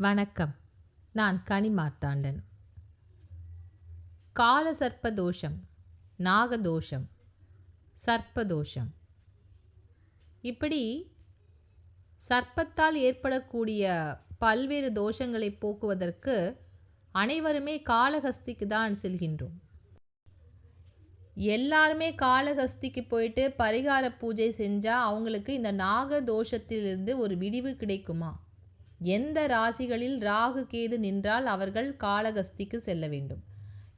வணக்கம். நான் கனி மார்த்தாண்டன். கால சர்ப்பதோஷம், நாகதோஷம், சர்ப்பதோஷம், இப்படி சர்ப்பத்தால் ஏற்படக்கூடிய பல்வேறு தோஷங்களை போக்குவதற்கு அனைவருமே காளஹஸ்திக்கு தான் செல்கின்றோம். எல்லாருமே காளஹஸ்திக்கு போயிட்டு பரிகார பூஜை செஞ்சால் அவங்களுக்கு இந்த நாகதோஷத்திலிருந்து ஒரு விடிவு கிடைக்குமா? எந்த ராசிகளில் ராகு கேது நின்றால் அவர்கள் காளஹஸ்திக்கு செல்ல வேண்டும்?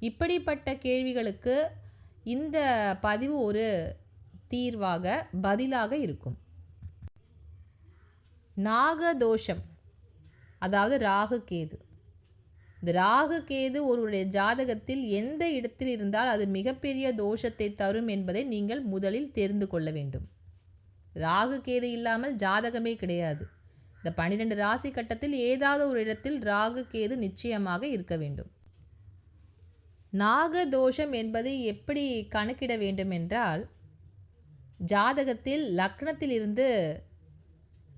இப்படிப்பட்ட கேள்விகளுக்கு இந்த பதிவு ஒரு தீர்வாக பதிலாக இருக்கும். நாகதோஷம் அதாவது ராகு கேது. இந்த ராகு கேது ஒருவருடைய ஜாதகத்தில் எந்த இடத்தில் இருந்தால் அது மிகப்பெரிய தோஷத்தை தரும் என்பதை நீங்கள் முதலில் தெரிந்து கொள்ள வேண்டும். ராகு கேது இல்லாமல் ஜாதகமே கிடையாது. இந்த 12 ராசி கட்டத்தில் ஏதாவது ஒரு இடத்தில் ராகு கேது நிச்சயமாக இருக்க வேண்டும். நாகதோஷம் என்பதை எப்படி கணக்கிட வேண்டும் என்றால், ஜாதகத்தில் லக்னத்தில் இருந்து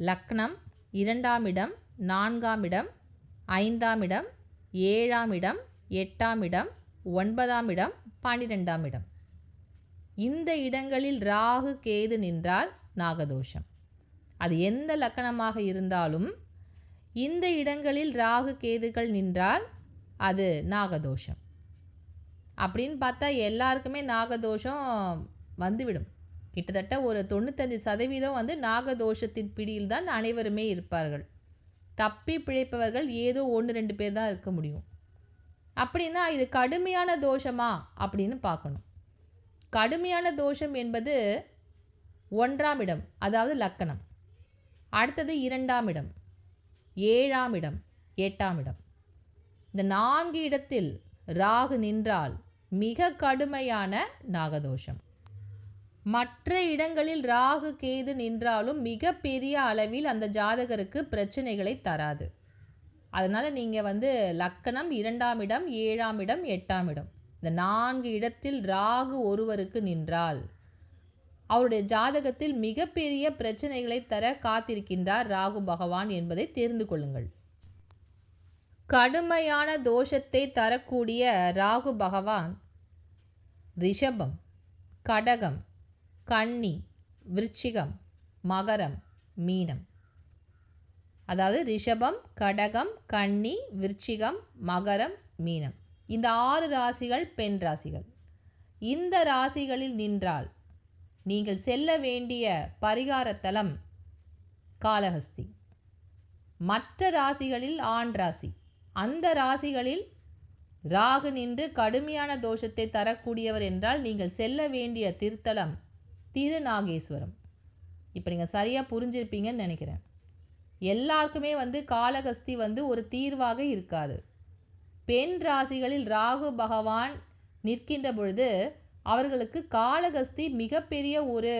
லக்னம், 2ஆம் இடம், 4ஆம் இடம், 5ஆம் இடம், 7ஆம் இடம், 8ஆம் இடம், 9ஆம் இடம், 12ஆம் இடம், இந்த இடங்களில் ராகு கேது நின்றால் நாகதோஷம். அது எந்த லக்கணமாக இருந்தாலும் இந்த இடங்களில் ராகு கேதுகள் நின்றால் அது நாகதோஷம். அப்படின்னு பார்த்தா எல்லாருக்குமே நாகதோஷம் வந்துவிடும். கிட்டத்தட்ட ஒரு 95% வந்து நாகதோஷத்தின் பிடியில் தான் அனைவருமே இருப்பார்கள். தப்பி பிழைப்பவர்கள் ஏதோ 1-2 பேர் தான் இருக்க முடியும். அப்படின்னா இது கடுமையான தோஷமா அப்படின்னு பார்க்கணும். கடுமையான தோஷம் என்பது 1ஆம் இடம், அதாவது லக்கணம். அடுத்தது 2ஆம் இடம், 7ஆம் இடம், 8ஆம் இடம். இந்த 4 இடத்தில் ராகு நின்றால் மிக கடுமையான நாகதோஷம். மற்ற இடங்களில் ராகு கேது நின்றாலும் மிக பெரிய அளவில் அந்த ஜாதகருக்கு பிரச்சனைகளை தராது. அதனால் நீங்கள் லக்கணம், 2ஆம் இடம், 7ஆம் இடம், 8ஆம் இடம், இந்த 4 இடத்தில் ராகு ஒருவருக்கு நின்றால் அவருடைய ஜாதகத்தில் மிகப்பெரிய பிரச்சனைகளை தர காத்திருக்கின்றார் ராகு பகவான் என்பதை தெரிந்து கொள்ளுங்கள். கடுமையான தோஷத்தை தரக்கூடிய ராகு பகவான் ரிஷபம், கடகம், கன்னி, விருச்சிகம், மகரம், மீனம். அதாவது ரிஷபம், கடகம், கன்னி, விருச்சிகம், மகரம், மீனம், இந்த 6 ராசிகள் பெண் ராசிகள். இந்த ராசிகளில் நின்றால் நீங்கள் செல்ல வேண்டிய பரிகார தலம் காளஹஸ்தி. மற்ற ராசிகளில் ஆண் ராசி, அந்த ராசிகளில் ராகு நின்று கடுமையான தோஷத்தை தரக்கூடியவர் என்றால் நீங்கள் செல்ல வேண்டிய திருத்தலம் திருநாகேஸ்வரம். இப்போ நீங்கள் சரியாக புரிஞ்சிருப்பீங்கன்னு நினைக்கிறேன். எல்லாருக்குமே காளஹஸ்தி ஒரு தீர்வாக இருக்காது. பெண் ராசிகளில் ராகு பகவான் நிற்கின்ற பொழுது அவர்களுக்கு காளஹஸ்தி மிகப்பெரிய ஒரு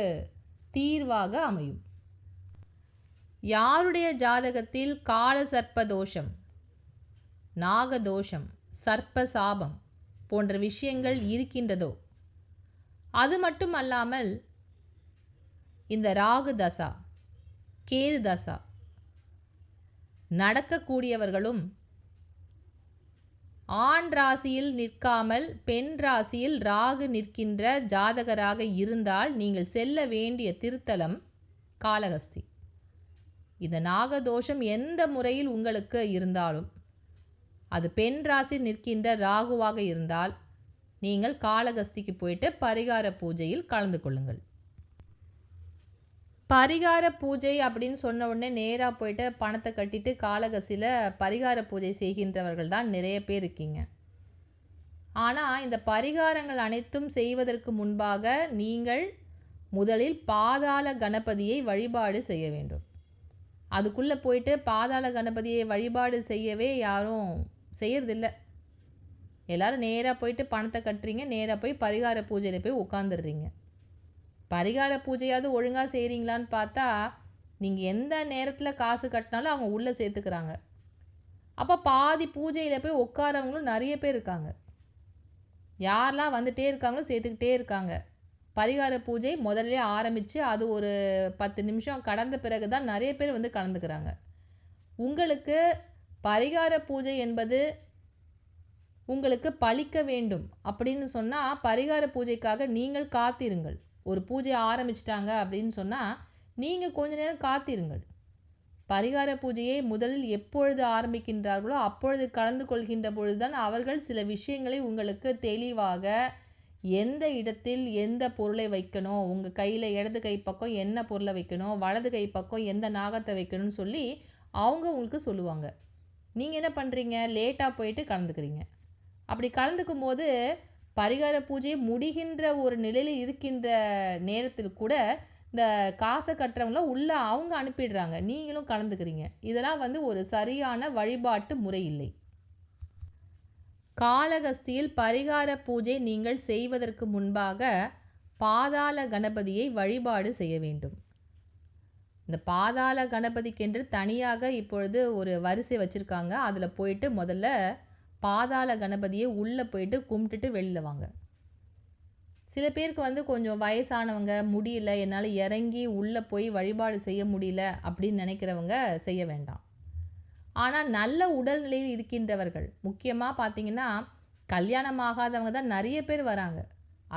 தீர்வாக அமையும். யாருடைய ஜாதகத்தில் கால சர்ப்பதோஷம், நாகதோஷம், சர்ப்பசாபம் போன்ற விஷயங்கள் இருக்கின்றதோ, அது மட்டும் அல்லாமல் இந்த ராகு தசா, கேது தசா நடக்கக்கூடியவர்களும் ஆண் ராசியில் நிற்காமல் பெண் ராசியில் ராகு நிற்கின்ற ஜாதகராக இருந்தால் நீங்கள் செல்ல வேண்டிய திருத்தலம் காளஹஸ்தி. இந்த நாகதோஷம் எந்த முறையில் உங்களுக்கு இருந்தாலும், அது பெண் ராசி நிற்கின்ற ராகுவாக இருந்தால் நீங்கள் காளஹஸ்திக்கு போயிட்டு பரிகார பூஜையில் கலந்து கொள்ளுங்கள். பரிகார பூஜை அப்படின்னு சொன்ன உடனே நேராக போயிட்டு பணத்தை கட்டிட்டு காளஹஸ்தியில் பரிகார பூஜை செய்கின்றவர்கள் தான் நிறைய பேர் இருக்கீங்க. ஆனால் இந்த பரிகாரங்கள் அனைத்தும் செய்வதற்கு முன்பாக நீங்கள் முதலில் பாதாள கணபதியை வழிபாடு செய்ய வேண்டும். அதுக்குள்ளே போயிட்டு பாதாள கணபதியை வழிபாடு செய்யவே யாரும் செய்யறதில்ல. எல்லோரும் நேராக போயிட்டு பணத்தை கட்டுறீங்க, நேராக போய் பரிகார பூஜையில் போய் உட்காந்துடுறீங்க. பரிகார பூஜையாவது ஒழுங்காக செய்கிறீங்களான்னு பார்த்தா நீங்கள் எந்த நேரத்தில் காசு கட்டினாலும் அவங்க உள்ளே சேர்த்துக்கிறாங்க. அப்போ பாதி பூஜையில் போய் உட்காரவங்களும் நிறைய பேர் இருக்காங்க. யாரெல்லாம் வந்துகிட்டே இருக்காங்களோ சேர்த்துக்கிட்டே இருக்காங்க. பரிகார பூஜை முதல்ல ஆரம்பித்து அது ஒரு 10 நிமிஷம் கடந்த பிறகு தான் நிறைய பேர் கலந்துக்கிறாங்க. உங்களுக்கு பரிகார பூஜை என்பது உங்களுக்கு பலிக்க வேண்டும் அப்படின்னு சொன்னால் பரிகார பூஜைக்காக நீங்கள் காத்திருங்கள். ஒரு பூஜை ஆரம்பிச்சிட்டாங்க அப்படின்னு சொன்னால் நீங்கள் கொஞ்ச நேரம் காத்திருங்கள். பரிகார பூஜையை முதலில் எப்பொழுது ஆரம்பிக்கின்றார்களோ அப்பொழுது கலந்து கொள்கின்ற பொழுதுதான் அவர்கள் சில விஷயங்களை உங்களுக்கு தெளிவாக எந்த இடத்தில் எந்த பொருளை வைக்கணும், உங்கள் கையில் இடது கை பக்கம் என்ன பொருளை வைக்கணும், வலது கை பக்கம் எந்த நாகத்தை வைக்கணும்னு சொல்லி அவங்க உங்களுக்கு சொல்லுவாங்க. நீங்கள் என்ன பண்ணுறீங்க, லேட்டாக போயிட்டு கலந்துக்கிறீங்க. அப்படி கலந்துக்கும் போது பரிகார பூஜை முடிகின்ற ஒரு நிலையில் இருக்கின்ற நேரத்தில் கூட இந்த காசை கட்டுறவங்கள உள்ளே அவங்க அனுப்பிடுறாங்க, நீங்களும் கலந்துக்கிறீங்க. இதெல்லாம் ஒரு சரியான வழிபாட்டு முறை இல்லை. காளகஸ்தியில் பரிகார பூஜை நீங்கள் செய்வதற்கு முன்பாக பாதாள கணபதியை வழிபாடு செய்ய வேண்டும். இந்த பாதாள கணபதிக்கென்று தனியாக இப்பொழுது ஒரு வரிசை வச்சுருக்காங்க. அதில் போயிட்டு முதல்ல பாதாள கணபதியை உள்ளே போயிட்டு கும்பிட்டுட்டு வெளியில் வாங்க. சில பேருக்கு கொஞ்சம் வயசானவங்க முடியல, என்னால் இறங்கி உள்ளே போய் வழிபாடு செய்ய முடியல அப்படின்னு நினைக்கிறவங்க செய்ய வேண்டாம். ஆனால் நல்ல உடல்நிலையில் இருக்கின்றவர்கள், முக்கியமாக பார்த்திங்கன்னா கல்யாணம் ஆகாதவங்க தான் நிறைய பேர் வராங்க.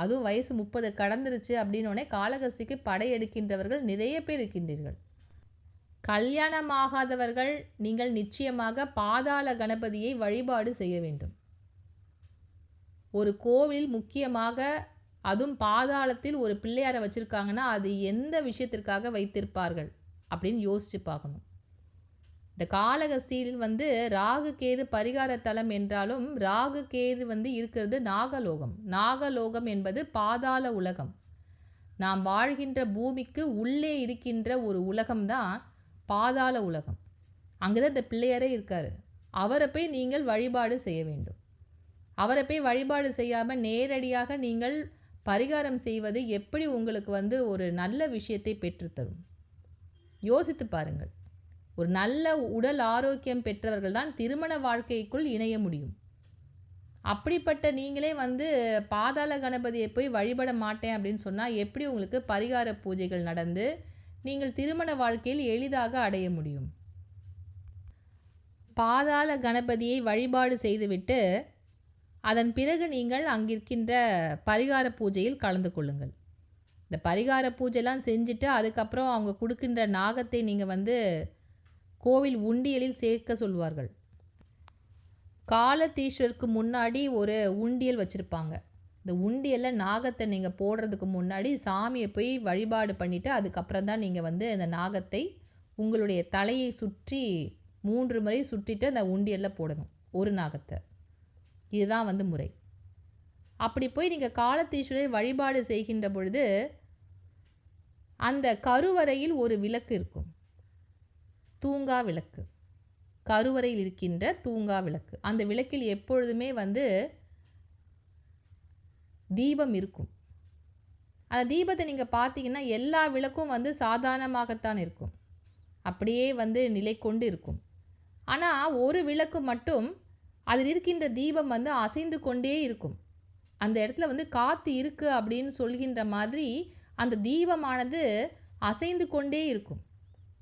அதுவும் வயசு 30 கடந்துருச்சு அப்படின்னோடனே காளகஸ்திக்கு படையெடுக்கின்றவர்கள் நிறைய பேர் இருக்கின்றீர்கள். கல்யாணமாகாதவர்கள் நீங்கள் நிச்சயமாக பாதாள கணபதியை வழிபாடு செய்ய வேண்டும். ஒரு கோவில் முக்கியமாக அதுவும் பாதாளத்தில் ஒரு பிள்ளையாரை வச்சுருக்காங்கன்னா அது எந்த விஷயத்திற்காக வைத்திருப்பார்கள் அப்படின்னு யோசித்து பார்க்கணும். இந்த காளகஸ்தியில் ராகு கேது பரிகார தலம் என்றாலும் ராகு கேது இருக்கிறது நாகலோகம். நாகலோகம் என்பது பாதாள உலகம். நாம் வாழ்கின்ற பூமிக்கு உள்ளே இருக்கின்ற ஒரு உலகம்தான் பாதாள உலகம். அங்கே தான் இந்த பிள்ளையாரே இருக்கார். அவரை போய் நீங்கள் வழிபாடு செய்ய வேண்டும். அவரை போய் வழிபாடு செய்யாமல் நேரடியாக நீங்கள் பரிகாரம் செய்வது எப்படி உங்களுக்கு ஒரு நல்ல விஷயத்தை பெற்றுத்தரும்? யோசித்து பாருங்கள். ஒரு நல்ல உடல் ஆரோக்கியம் பெற்றவர்கள் தான் திருமண வாழ்க்கைக்குள் இணைய முடியும். அப்படிப்பட்ட நீங்களே பாதாள கணபதியை போய் வழிபட மாட்டேன் அப்படின்னு சொன்னால் எப்படி உங்களுக்கு பரிகார பூஜைகள் நடந்து நீங்கள் திருமண வாழ்க்கையில் எளிதாக அடைய முடியும்? பாதாள கணபதியை வழிபாடு செய்துவிட்டு அதன் பிறகு நீங்கள் அங்கிருக்கின்ற பரிகார பூஜையில் கலந்து கொள்ளுங்கள். இந்த பரிகார பூஜைலாம் செஞ்சுட்டு அதுக்கப்புறம் அவங்க கொடுக்கின்ற நாகத்தை நீங்கள் கோவில் உண்டியலில் சேர்க்க சொல்வார்கள். காலத்தீஸ்வருக்கு முன்னாடி ஒரு உண்டியல் வச்சுருப்பாங்க. இந்த உண்டியலில் நாகத்தை நீங்கள் போடுறதுக்கு முன்னாடி சாமியை போய் வழிபாடு பண்ணிவிட்டு அதுக்கப்புறம் தான் நீங்கள் இந்த நாகத்தை உங்களுடைய தலையை சுற்றி 3 முறை சுற்றிட்டு அந்த உண்டியலில் போடணும் ஒரு நாகத்தை. இதுதான் முறை. அப்படி போய் நீங்கள் காலத்தீஸ்வரரை வழிபாடு செய்கின்ற பொழுது அந்த கருவறையில் ஒரு விளக்கு இருக்கும், தூங்கா விளக்கு. கருவறையில் இருக்கின்ற தூங்கா விளக்கு. அந்த விளக்கில் எப்பொழுதுமே தீபம் இருக்கும். அந்த தீபத்தை நீங்கள் பார்த்தீங்கன்னா எல்லா விளக்கும் சாதாரணமாகத்தான் இருக்கும், அப்படியே நிலை கொண்டு இருக்கும். ஆனால் ஒரு விளக்கு மட்டும் அதில் இருக்கின்ற தீபம் அசைந்து கொண்டே இருக்கும். அந்த இடத்துல காற்று இருக்குது அப்படின்னு சொல்கின்ற மாதிரி அந்த தீபமானது அசைந்து கொண்டே இருக்கும்.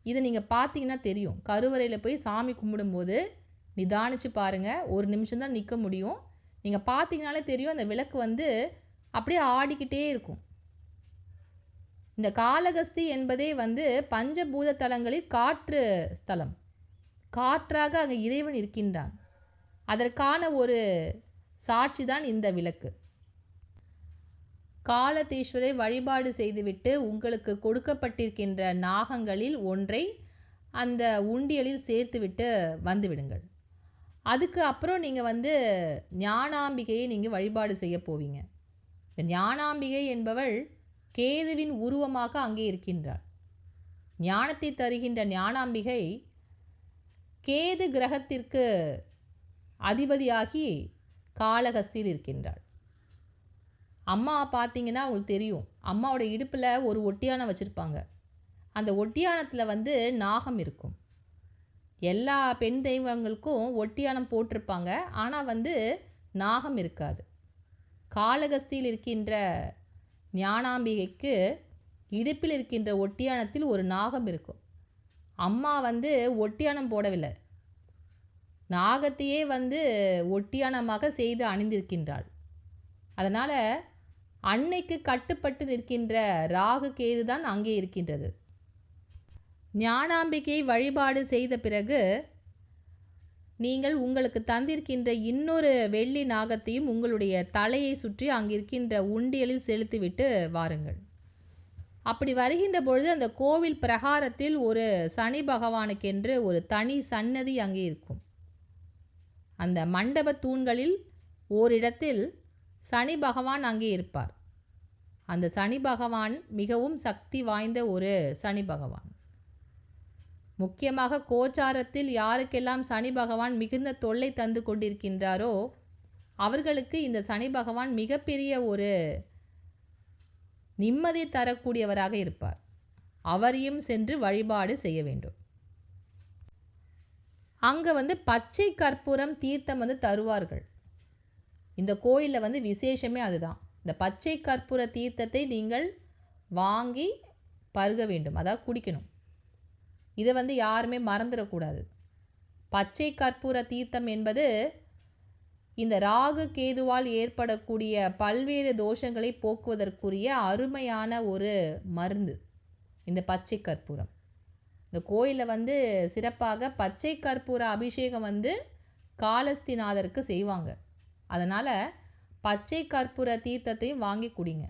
இதை நீங்கள் பார்த்தீங்கன்னா தெரியும். கருவறையில் போய் சாமி கும்பிடும்போது நிதானிச்சு பாருங்கள். 1 நிமிஷம் தான் நிற்க முடியும். நீங்கள் பார்த்தீங்கனாலே தெரியும் அந்த விளக்கு அப்படியே ஆடிக்கிட்டே இருக்கும். இந்த காளகஸ்தி என்பதே பஞ்சபூத தலங்களில் காற்று ஸ்தலம். காற்றாக அங்கே இறைவன் இருக்கின்றான். அதற்கான ஒரு சாட்சி தான் இந்த விளக்கு. காலத்தீஸ்வரை வழிபாடு செய்துவிட்டு உங்களுக்கு கொடுக்கப்பட்டிருக்கின்ற நாகங்களில் ஒன்றை அந்த உண்டியலில் சேர்த்துவிட்டு வந்துவிடுங்கள். அதுக்கு அப்புறம் நீங்கள் ஞானாம்பிகையை நீங்கள் வழிபாடு செய்ய போவீங்க. இந்த ஞானாம்பிகை என்பவள் கேதுவின் உருவமாக அங்கே இருக்கின்றாள். ஞானத்தை தருகின்ற ஞானாம்பிகை கேது கிரகத்திற்கு அதிபதியாகி காளகஸ்தியில் இருக்கின்றாள். அம்மா பார்த்தீங்கன்னா உங்களுக்கு தெரியும், அம்மாவோட இடுப்பில் ஒரு ஒட்டியானம் வச்சுருப்பாங்க. அந்த ஒட்டியானத்தில் நாகம் இருக்கும். எல்லா பெண் தெய்வங்களுக்கும் ஒட்டியானம் போட்டிருப்பாங்க, ஆனால் நாகம் இருக்காது. காளகஸ்தியில் இருக்கின்ற ஞானாம்பிகைக்கு இடுப்பில் இருக்கின்ற ஒட்டியானத்தில் ஒரு நாகம் இருக்கும். அம்மா ஒட்டியானம் போடவில்லை, நாகத்தையே வந்து ஒட்டியானமாக செய்து அணிந்திருக்கின்றாள். அதனால் அன்னைக்கு கட்டுப்பட்டு நிற்கின்ற ராகு கேது தான் அங்கே இருக்கின்றது. ஞானாம்பிகை வழிபாடு செய்த பிறகு நீங்கள் உங்களுக்கு தந்திருக்கின்ற இன்னொரு வெள்ளி நாகத்தையும் உங்களுடைய தலையை சுற்றி அங்கிருக்கின்ற உண்டியலில் செலுத்திவிட்டு வாருங்கள். அப்படி வருகின்ற பொழுது அந்த கோவில் பிரகாரத்தில் ஒரு சனி பகவானுக்கென்று ஒரு தனி சன்னதி அங்கே இருக்கும். அந்த மண்டப தூண்களில் ஓரிடத்தில் சனி பகவான் அங்கே இருப்பார். அந்த சனி பகவான் மிகவும் சக்தி வாய்ந்த ஒரு சனி பகவான். முக்கியமாக கோச்சாரத்தில் யாருக்கெல்லாம் சனி பகவான் மிகுந்த தொல்லை தந்து கொண்டிருக்கின்றாரோ அவர்களுக்கு இந்த சனி பகவான் மிகப்பெரிய ஒரு நிம்மதி தரக்கூடியவராக இருப்பார். அவரையும் சென்று வழிபாடு செய்ய வேண்டும். அங்கே வந்து பச்சை கற்பூரம் தீர்த்தம் தருவார்கள். இந்த கோயிலில் விசேஷமே அதுதான். இந்த பச்சை கற்பூர தீர்த்தத்தை நீங்கள் வாங்கி பருக வேண்டும், அதாவது குடிக்கணும். இதை யாருமே மறந்துடக்கூடாது. பச்சை கற்பூர தீர்த்தம் என்பது இந்த ராகு கேதுவால் ஏற்படக்கூடிய பல்வேறு தோஷங்களை போக்குவதற்குரிய அருமையான ஒரு மருந்து இந்த பச்சை கற்பூரம். இந்த கோயிலில் சிறப்பாக பச்சை கற்பூர அபிஷேகம் காலஸ்திநாதருக்கு செய்வாங்க. அதனால் பச்சை கற்பூர தீர்த்தத்தையும் வாங்கி குடிங்க.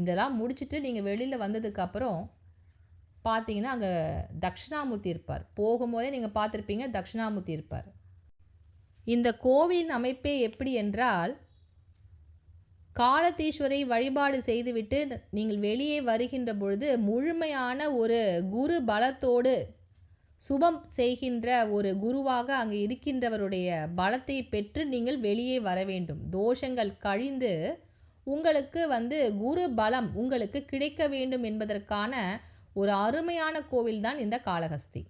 இதெல்லாம் முடிச்சுட்டு நீங்கள் வெளியில் வந்ததுக்கப்புறம் பார்த்தீங்கன்னா அங்கே தட்சிணாமூர்த்தி இருப்பார். போகும்போதே நீங்கள் பார்த்துருப்பீங்க, தட்சிணாமூர்த்தி இருப்பார். இந்த கோவிலின் அமைப்பே எப்படி என்றால், காலத்தீஸ்வரை வழிபாடு செய்துவிட்டு நீங்கள் வெளியே வருகின்ற பொழுது முழுமையான ஒரு குரு பலத்தோடு சுபம் செய்கின்ற ஒரு குருவாக அங்கே இருக்கின்றவருடைய பலத்தை பெற்று நீங்கள் வெளியே வர வேண்டும். தோஷங்கள் கழிந்து உங்களுக்கு குரு பலம் உங்களுக்கு கிடைக்க வேண்டும் என்பதற்கான ஒரு அருமையான கோவில் தான் இந்த காளஹஸ்தி.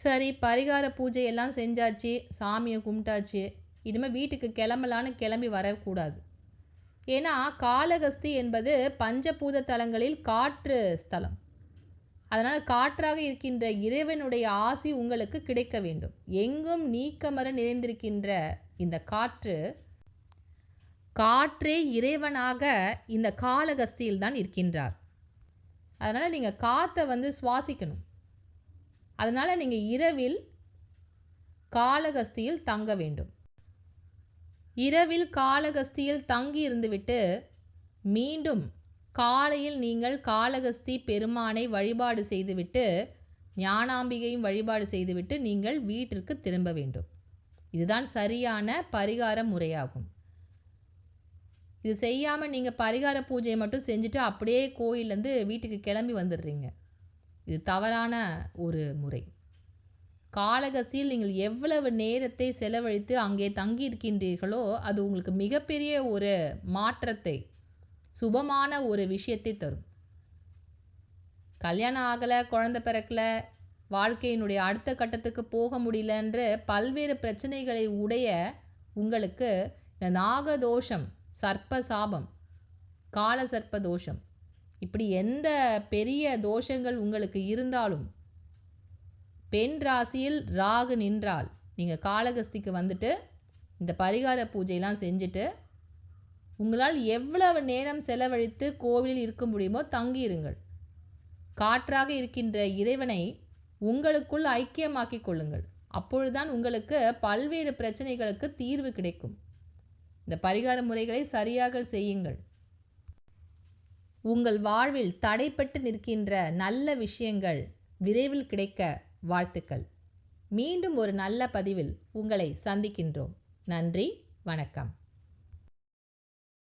சரி, பரிகார பூஜை எல்லாம் செஞ்சாச்சு, சாமியை கும்பிட்டாச்சு, இனிமேல் வீட்டுக்கு கிளம்பலான்னு கிளம்பி வரக்கூடாது. ஏன்னா காளஹஸ்தி என்பது பஞ்சபூத தலங்களில் காற்று ஸ்தலம். அதனால் காற்றாக இருக்கின்ற இறைவனுடைய ஆசி உங்களுக்கு கிடைக்க வேண்டும். எங்கும் நீக்கமர நிறைந்திருக்கின்ற இந்த காற்றே இறைவனாக இந்த காளஹஸ்தியில் தான் இருக்கின்றார். அதனால் நீங்கள் காற்றை சுவாசிக்கணும். அதனால் நீங்கள் இரவில் காளஹஸ்தியில் தங்க வேண்டும். இரவில் காளஹஸ்தியில் தங்கி இருந்துவிட்டு மீண்டும் காலையில் நீங்கள் காளஹஸ்தி பெருமானை வழிபாடு செய்துவிட்டு ஞானாம்பிகையும் வழிபாடு செய்துவிட்டு நீங்கள் வீட்டிற்கு திரும்ப வேண்டும். இதுதான் சரியான பரிகார முறையாகும். இது செய்யாமல் நீங்கள் பரிகார பூஜையை மட்டும் செஞ்சுட்டு அப்படியே கோயிலேருந்து வீட்டுக்கு கிளம்பி வந்துடுறீங்க. இது தவறான ஒரு முறை. காளஹஸ்தியில் நீங்கள் எவ்வளவு நேரத்தை செலவழித்து அங்கே தங்கி இருக்கின்றீர்களோ அது உங்களுக்கு மிகப்பெரிய ஒரு மாற்றத்தை, சுபமான ஒரு விஷயத்தை தரும். கல்யாணம் ஆகலை, குழந்தை பிறக்கலை, வாழ்க்கையினுடைய அடுத்த கட்டத்துக்கு போக முடியலன்ற பல்வேறு பிரச்சனைகளை உடைய உங்களுக்கு இந்த நாகதோஷம், சர்ப்ப சாபம், கால சர்ப்ப தோஷம், இப்படி எந்த பெரிய தோஷங்கள் உங்களுக்கு இருந்தாலும், பெண் ராசியில் ராகு நின்றால் நீங்கள் காளஹஸ்திக்கு வந்துட்டு இந்த பரிகார பூஜையெல்லாம் செஞ்சுட்டு உங்களால் எவ்வளவு நேரம் செலவழித்து கோவிலில் இருக்க முடியுமோ தங்கியிருங்கள். காற்றாக இருக்கின்ற இறைவனை உங்களுக்குள் ஐக்கியமாக்கிக் கொள்ளுங்கள். அப்பொழுதுதான் உங்களுக்கு பல்வேறு பிரச்சனைகளுக்கு தீர்வு கிடைக்கும். இந்த பரிகார முறைகளை சரியாக செய்யுங்கள். உங்கள் வாழ்வில் தடைப்பட்டு நிற்கின்ற நல்ல விஷயங்கள் விரைவில் கிடைக்க வாழ்த்துக்கள். மீண்டும் ஒரு நல்ல பதிவில் உங்களை சந்திக்கின்றோம். நன்றி, வணக்கம்.